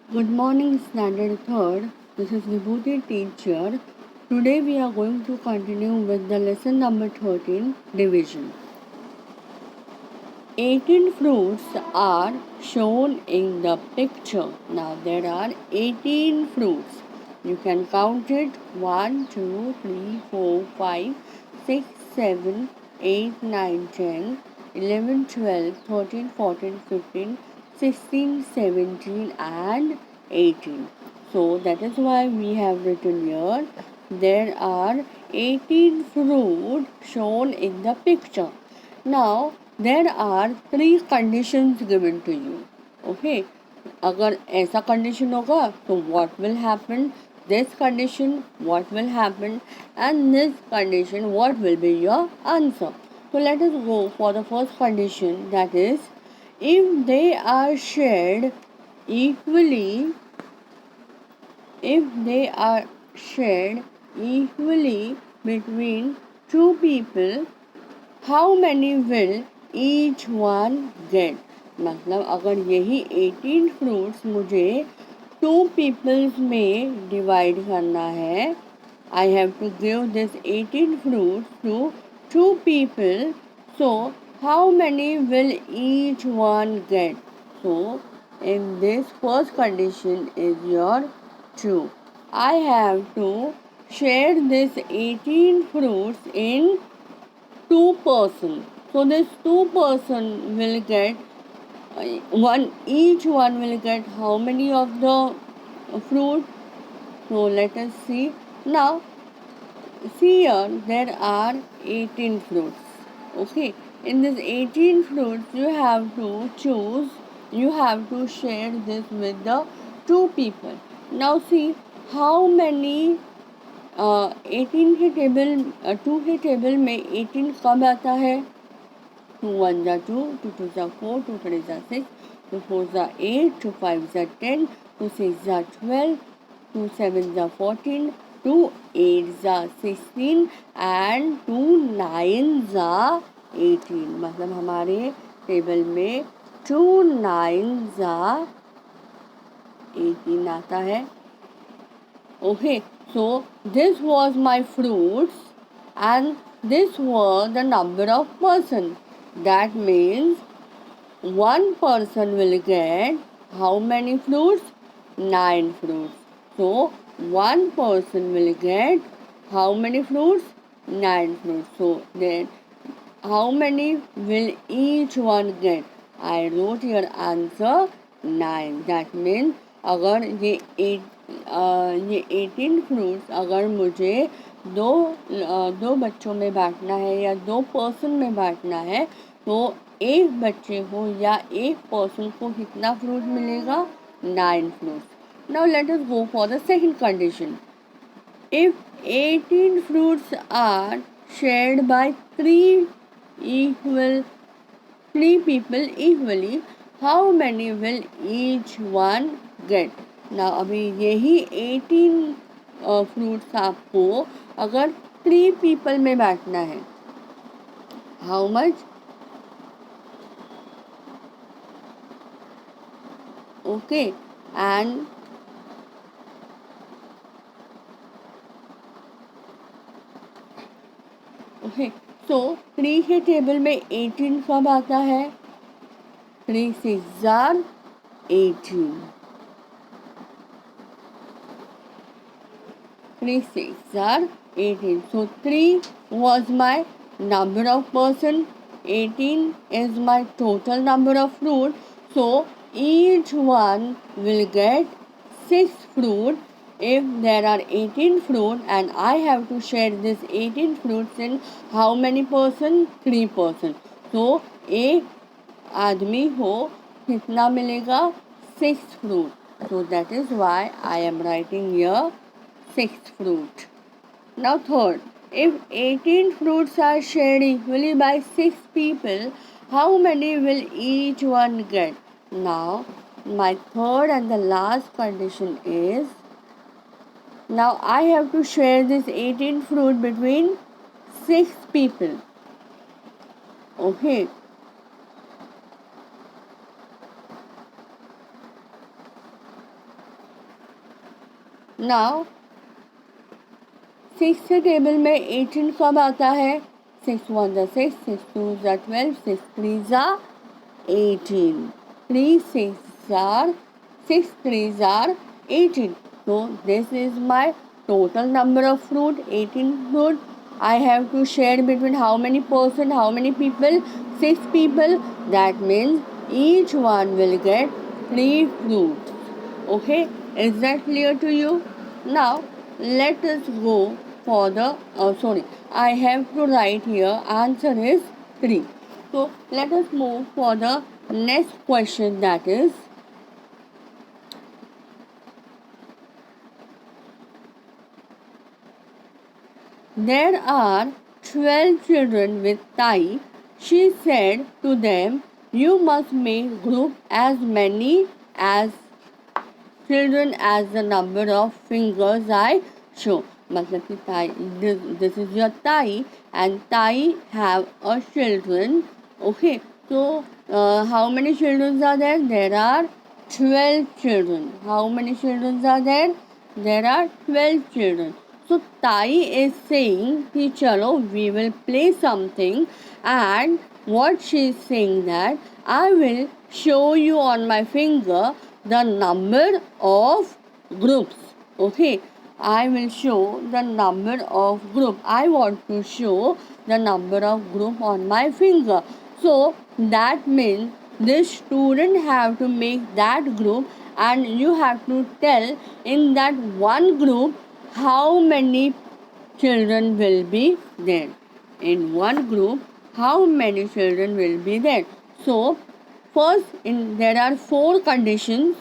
Good morning, Standard Third. This is Vibhuti teacher. Today we are going to continue with the lesson number 13, division. 18 fruits are shown in the picture. Now there are 18 fruits. You can count it 1, 2, 3, 4, 5, 6, 7, 8, 9, 10, 11, 12, 13, 14, 15, 16, 17 and 18. So that is why we have written here there are 18 fruit shown in the picture. Now there are three conditions given to you. Okay, अगर ऐसा condition होगा तो what will happen, this condition what will happen, and this condition what will be your answer. So let us go for the first condition, that is if they are shared equally, if they are shared equally between two people, how many will each one gate. मतलब अगर यही 18 fruits मुझे 2 peoples में divide करना है, I have to give this 18 fruits to 2 people, so how many will each one get. So in this first condition is your true. I have to share this 18 fruits in 2 person. So this 2 person will get one, each one will get how many of the fruit. So let us see. Now see here there are 18 fruits. Okay, in this 18 fruits you have to choose, you have to share this with the 2 people. Now see how many 18 के table 2 के table में 18 कब आता है. 2 1 जा 2, 2 2 जा 4, 2 3 जा 6, 2 4 जा 8, 2 5 जा 10, 2 6 जा 12, 2 7 जा 14, 2 8 जा 16 एंड 2 9 जा 18. मतलब हमारे टेबल में 2 9 जा 18 आता है. Okay, so this was my fruits and this was the number of person. That means one person will get how many fruits? 9 fruits. So one person will get how many fruits? 9 fruits. So then how many will each one get? I wrote your answer 9. That means अगर ये 18 fruits अगर मुझे दो बच्चों में बांटना है या 2 पर्सन में बांटना है, तो एक बच्चे को या एक पर्सन को कितना फ्रूट मिलेगा? 9 fruits. Now let us go for the second condition. If 18 fruits are shared by 3 people equally, how many will each one get? Now अभी यही 18 फ्रूट्स आपको अगर 3 people में बांटना है, how much? Okay, and okay, so 3 के table में 18 कब आता है? 3 6 are 18. 3 6 are 18. So 3 was my number of person. 18 is my total number of fruit. So each one will get 6 fruit. If there are 18 fruit and I have to share this 18 fruits in how many person? 3 person. So एक आदमी को कितना मिलेगा? 6 fruit. So that is why I am writing here 6th fruit. Now third, if 18 fruits are shared equally by 6 people, how many will each one get? Now my third and the last condition is, now I have to share this 18 fruit between 6 people. Okay, now 6 से table में 18 कब आता है? 6 1 ज़ा 6, 6 2 ज़ा 12, 6 3 ज़ा 18, 3 6 are 6 3s are 18. So this is my total number of fruit, 18 fruit. I have to share between how many person, how many people? 6 people. That means each one will get 3 fruits. Okay, is that clear to you? Now let us go for the I have to write here answer is 3. So let us move for the next question, that is there are 12 children with Tai. She said to them, you must make group as many as children as the number of fingers I show. मतलब कि ताई, this is your ताई and ताई have a children. Okay, so how many children are there? There are 12 children. How many children are there? There are 12 children. So Tai is saying कि चलो we will play something, and what she is saying that I will show you on my finger the number of groups. Okay, I will show the number of group. I want to show the number of group on my finger. So that means this student have to make that group, and you have to tell in that one group how many children will be there. In one group, how many children will be there? So first, there are 4 conditions.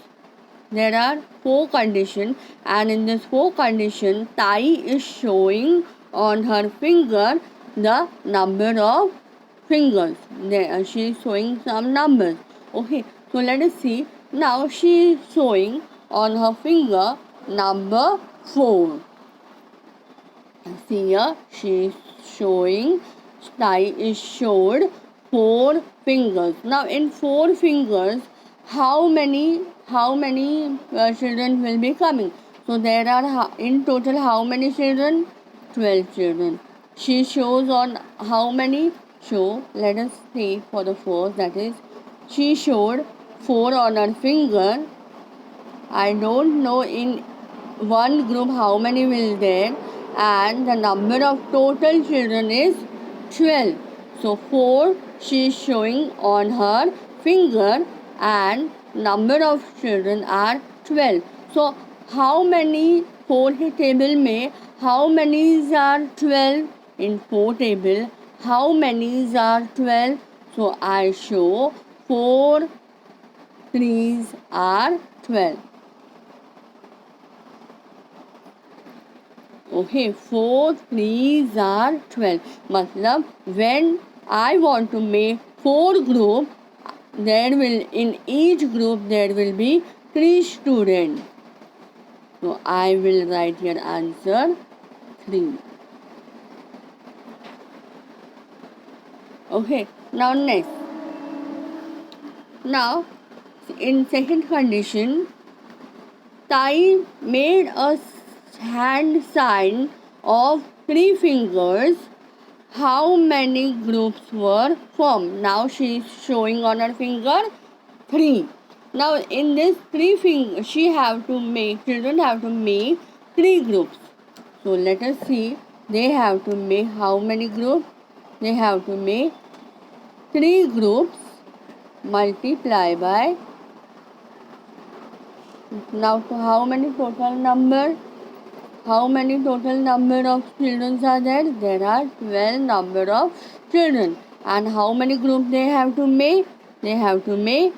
There are 4 conditions, and in this 4 condition, Tai is showing on her finger the number of fingers. She is showing some numbers. Okay, so let us see. Now she is showing on her finger number 4. See here, she is showing, Tai is showed 4 fingers. Now in 4 fingers, how many children will be coming? So there are in total how many children? 12 children. She shows on how many? So let us see for the first, that is she showed 4 on her finger. I don't know in one group how many will there, and the number of total children is 12. So 4 she is showing on her finger, and number of children are 12. So how many 4 table में how many are 12? In 4 table how many are 12? So I show 4 3s are 12. Okay, 4 3s are 12. मतलब when I want to make 4 group, there will in each group there will be 3 students. So I will write here answer 3. Okay, now next. Now in second condition, Tai made a hand sign of 3 fingers. How many groups were formed? Now she is showing on her finger 3. Now in this 3 fingers, children have to make 3 groups. So let us see, they have to make how many groups? They have to make 3 groups multiply by, now how many total number? How many total number of children are there? There are 12 number of children. And how many groups they have to make? They have to make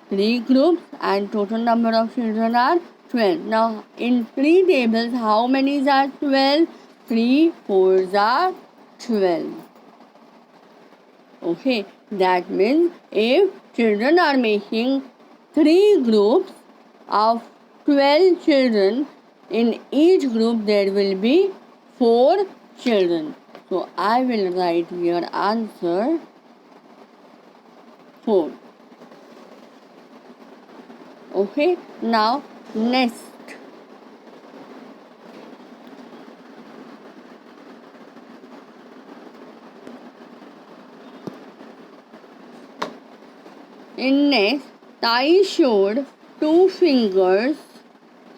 3 groups, and total number of children are 12. Now in 3 tables, how many are 12? 3 4s are 12. Okay, that means if children are making 3 groups of 12 children, in each group there will be 4 children. So I will write here answer 4. Okay, now next. In next, Tai showed 2 fingers.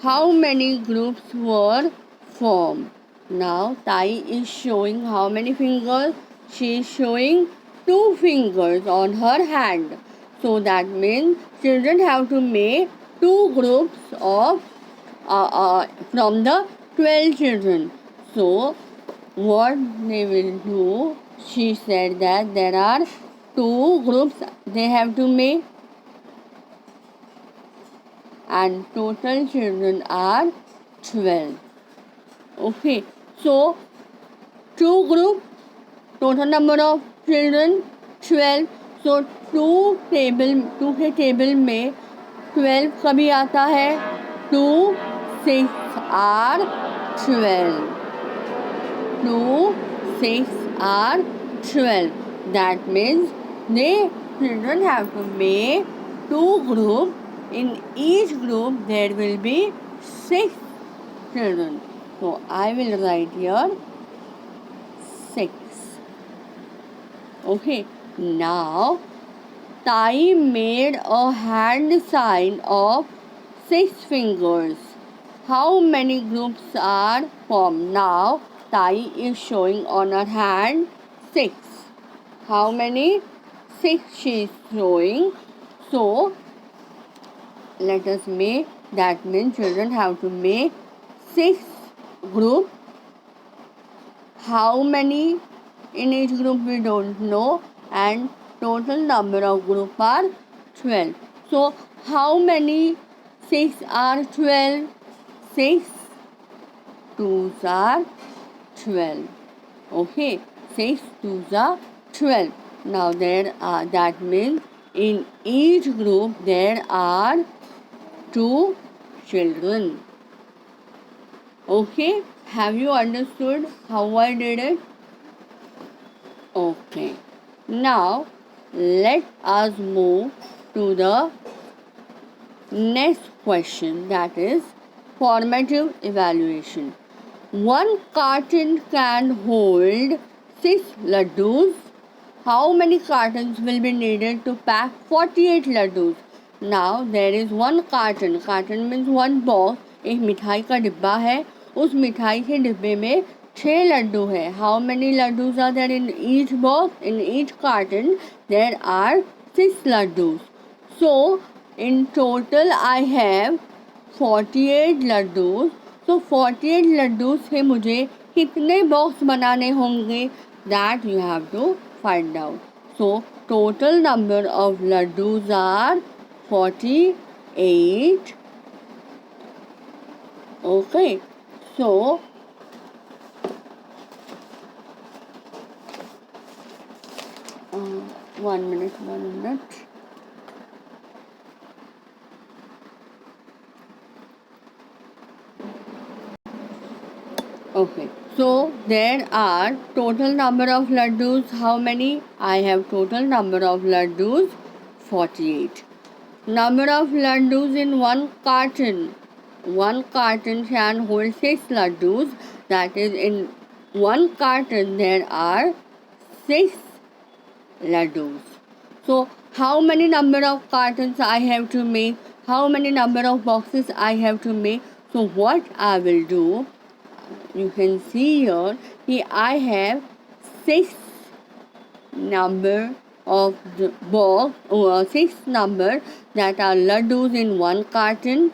How many groups were formed? Now Tai is showing how many fingers? She is showing 2 fingers on her hand. So that means children have to make 2 groups of from the 12 children. So what they will do? She said that there are 2 groups they have to make, and total children are 12. Okay, so 2 group, total number of children 12. So 2 के table में 12 कभी आता है? 2 6 are 12. 2 6 are 12. That means children have to make 2 groups. In each group there will be 6 children. So I will write here 6. Okay, now Tai made a hand sign of 6 fingers. How many groups are formed? Now Tai is showing on her hand 6. How many? 6 she is showing. So let us make, that means children have to make 6 groups. How many in each group we don't know, and total number of groups are 12. So how many 6 are 12? 6 2s are 12. Okay, 6 2s are 12. Now that means in each group there are 2 children. Okay, have you understood how I did it? Okay, now let us move to the next question, that is formative evaluation. One carton can hold 6 laddus. How many cartons will be needed to pack 48 laddus? Now there is one carton. Carton means one box. एक मिठाई का डिब्बा है. उस मिठाई के डिब्बे में 6 लड्डू है. How many laddus are there in each box? In each carton there are 6 laddus. So in total I have 48 laddus. So 48 laddus से मुझे कितने बॉक्स बनाने होंगे? That you have to find out. So total number of laddus are 48. Okay, so 1 minute. Okay, so there are total number of laddus. How many? I have total number of laddus 48. Number of laddus in one carton. One carton can hold 6 laddus. That is, in one carton there are 6 laddus. So how many number of cartons I have to make? How many number of boxes I have to make? So what I will do, you can see here, I have 6 number of the box, or 6 number that are laddus in one carton,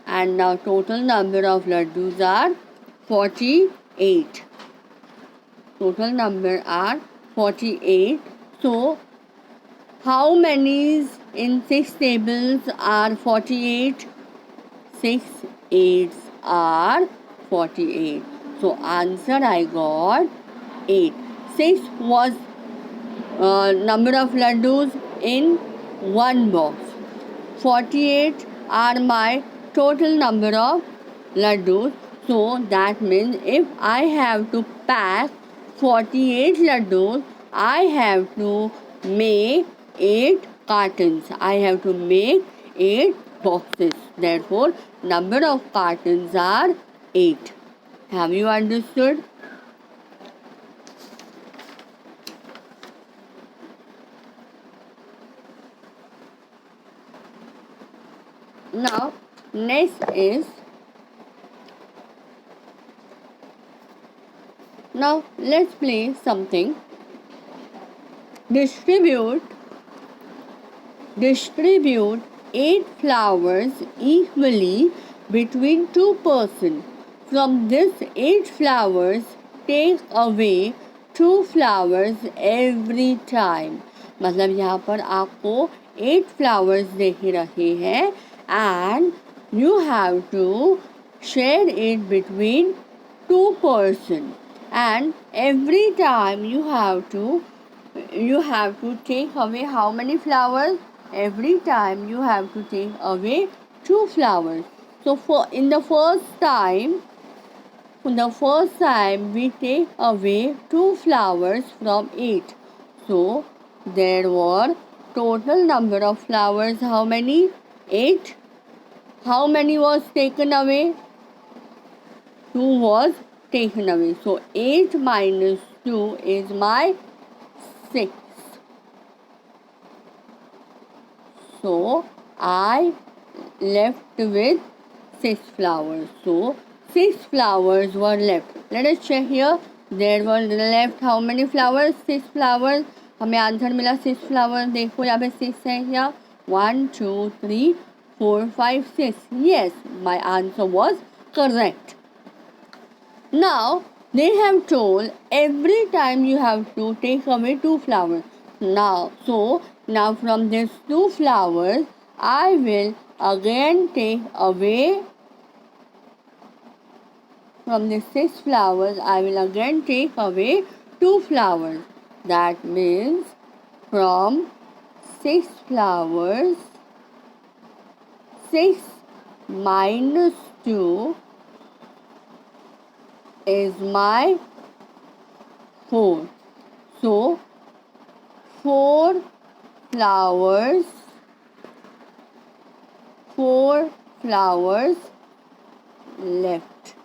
and now total number of laddus are 48. Total number are 48. So how many in 6 tables are 48? 6 8s are 48. So answer I got 8. 6 was number of laddus in one box. 48 are my total number of laddus. So that means if I have to pack 48 laddus, I have to make 8 cartons. I have to make 8 boxes. Therefore, number of cartons are 8. Have you understood? Now next is, now let's play something. Distribute 8 flowers equally between 2 persons. From this 8 flowers, take away 2 flowers every time. मतलब यहाँ पर आपको 8 flowers दिख रहे हैं and you have to share it between 2 persons, and every time you have to take away how many flowers? Every time you have to take away 2 flowers. So in the first time we take away 2 flowers from 8. So there were total number of flowers how many? 8. How many was taken away? 2 was taken away. So 8 minus 2 is my 6. So I left with 6 flowers. So 6 flowers were left. Let us check here. There were left how many flowers? 6 flowers. हमें answer मिला 6 flowers. देखो यहाँ पे 6 है क्या? 1, 2, 3, 4, 5, 6. Yes, my answer was correct. Now they have told every time you have to take away 2 flowers. Now from these 2 flowers, I will again take away, from the 6 flowers, I will again take away 2 flowers. That means from 6 flowers, 6 minus 2 is my 4. So 4 flowers left.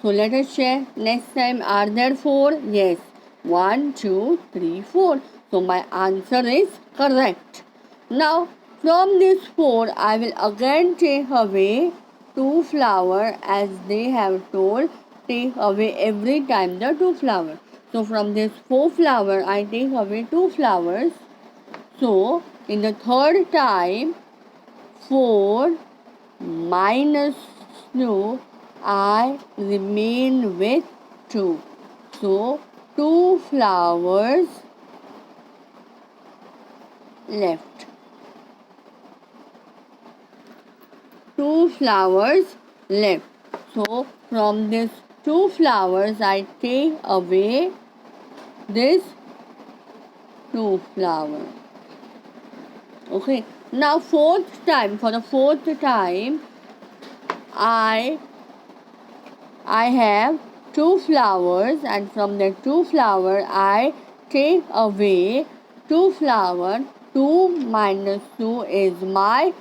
So let us check next time. Are there 4? Yes. 1, 2, 3, 4. So my answer is correct. Now from this 4 I will again take away 2 flowers, as they have told take away every time the 2 flowers. So from this 4 flowers I take away 2 flowers. So in the third time 4 minus 2, I remain with 2. So 2 flowers left. 2 flowers left. So from this 2 flowers I take away this 2 flowers. Okay. Now for the fourth time I have 2 flowers, and from the 2 flowers I take away 2 flowers. 2 minus 2 is my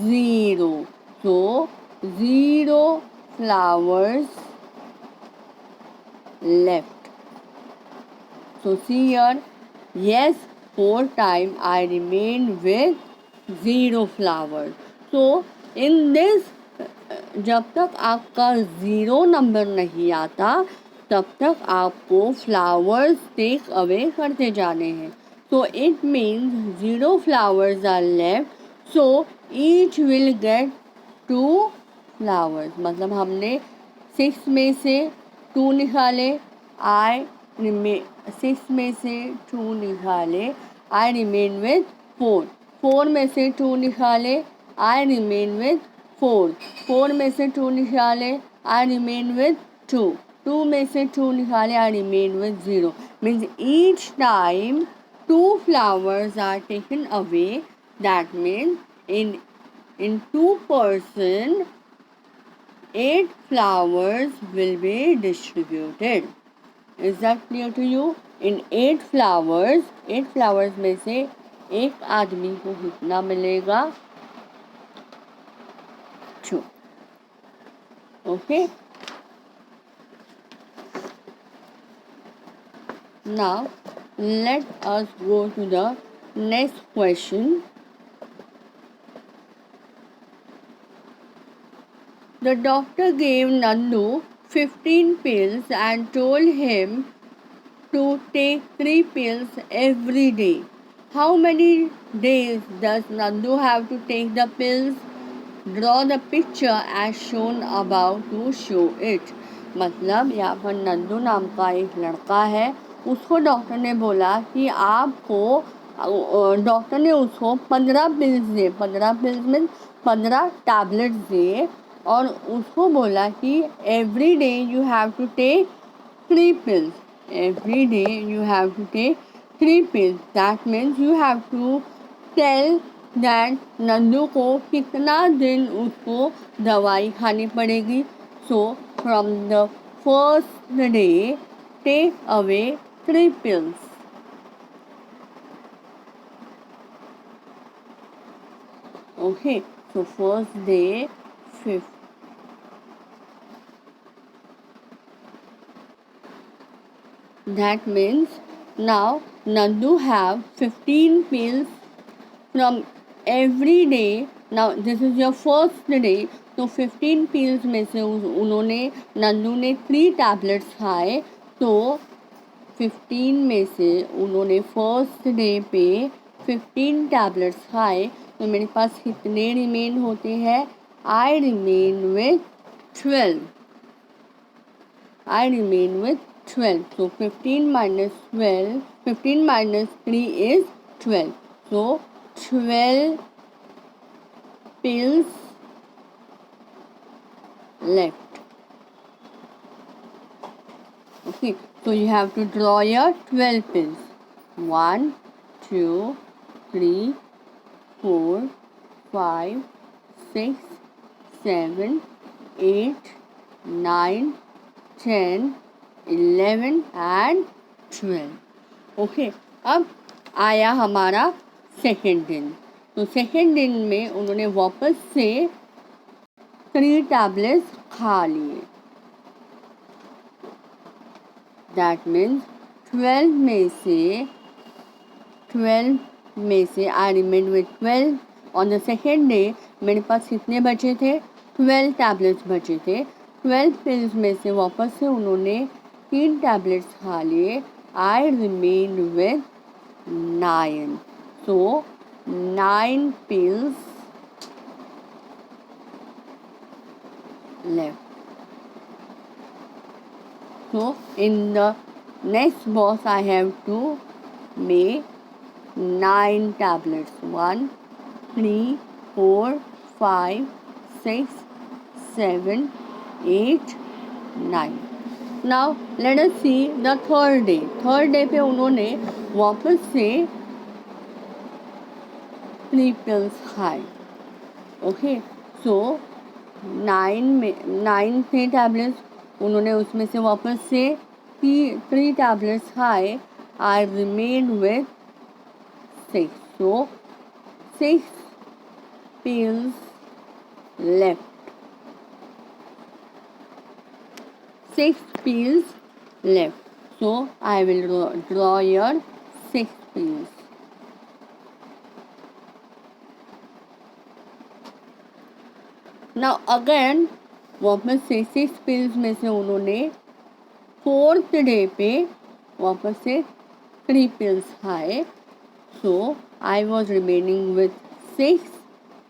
0. So 0 flowers left. So see here, yes, 4 times I remain with 0 flowers. So in this, जब तक आपका 0 number नहीं आता तब तक आपको flowers take away करते जाने हैं. So it means 0 flowers are left. So each will get 2 flowers. मतलब हमने 6 में से 2 निकाले, I remain 6 में से 2 निकाले, I remain with 4. 4 में से 2 निकाले, I remain with 4. 4 में से 2 निकाले, I remain with 2. 2 में से 2 निकाले, I remain with 0. Means each time 2 flowers are taken away. That means in 2 person 8 flowers will be distributed. Is that clear to you? In 8 flowers में से एक आदमी को कितना मिलेगा? 2. Okay. Now let us go to the next question. The doctor gave Nandu 15 pills and told him to take 3 pills every day. How many days does Nandu have to take the pills? Draw the picture as shown above to show it. मतलब यहाँ पर नंदू नाम का एक लड़का है, उसको doctor ने बोला कि आपको, डॉक्टर ने उसको 15 पिल्स दे, 15 पिल्स में 15 टैबलेट्स दे, और उसको बोला कि every day you have to take 3 pills. Every day you have to take 3 pills. That means you have to tell that Nandu को कितना दिन उसको दवाई खानी पड़ेगी. So from the first day take away 3 pills. Okay, so first day, 5th. That means now Nandu have 15 pills from every day. Now this is your first day, तो 15 pills में से उन्होंने, नंदू ने 3 टैबलेट्स खाए, तो 15 में से उन्होंने फर्स्ट डे पे 15 टैबलेट्स खाए, तो मेरे पास कितने रिमेन होते हैं? आई remain with 12. I remain with 12. So 15 minus 12, 15 minus 3 is 12. So 12 pills left. Okay, so you have to draw your 12 pills. 1, 2, 3, 4, 5, 6, 7, 8, 9, 10, 11 and 12. Okay, अब आया हमारा सेकेंड दिन. तो सेकेंड दिन में उन्होंने वापस से 3 टैबलेट्स खा लिए. दैट मीन्स 12 में से आई remain with 12. On the second day मेरे पास कितने बचे थे? 12 टैबलेट्स बचे थे. 12 पिल्स में से वापस से उन्होंने 3 टैबलेट्स खा लिए. I remain with 9. So 9 pills left. So in the next box I have to make 9 tablets. 1, 3, 4, 5, 6, 7, 8, 9. Now let us see the third day. Third day पे उन्होंने वापस से 3 pills खाए. ओके, सो 9 थे टैबलेट्स, उन्होंने उसमें से वापस से 3 टैबलेट्स खाए. आई remain with 6. So 6 pills left. 6 pills left. So I will draw your 6 pills. Now again वापस से 6 pills में से उन्होंने 4th डे पे वापस से 3 pills खाए. So I was remaining with 6.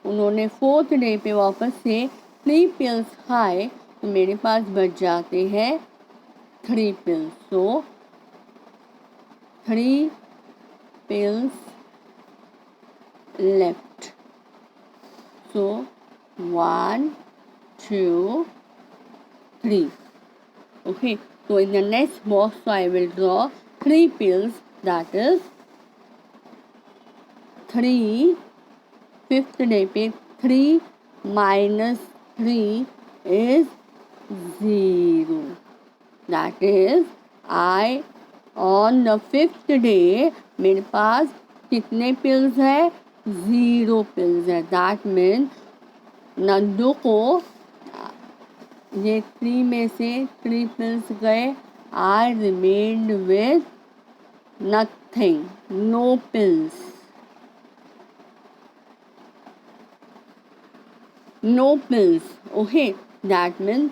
उन्होंने 4th डे पे वापस से 3 pills खाए, तो मेरे पास बच जाते हैं 3 pills. So 3 pills left. So 1, 2, 3. Okay, so in the next box I will draw 3 pills, that is 3. 5th day पे 3 minus 3 is 0. That is I on the 5th day मेरे पास कितने pills है? 0 pills है. That means नंदू को ये 3 में से 3 pills गए. I remained with nothing, no pills. No pills. Okay, that means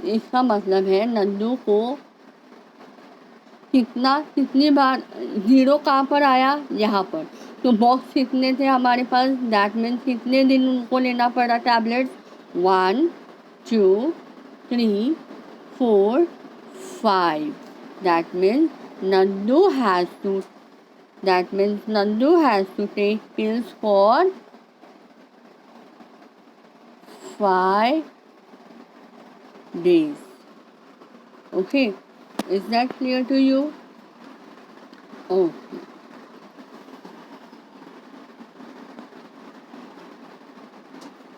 इसका मतलब है नंदू को कितनी बार, ज़ीरो कहाँ पर आया, यहाँ पर, तो बॉक्स कितने थे हमारे पास, दैट मीन्स कितने दिन उनको लेना पड़ा tablets, 1 2 3 4 5, that means Nandu has to take pills for 5 days. Okay, is that clear to you? Okay.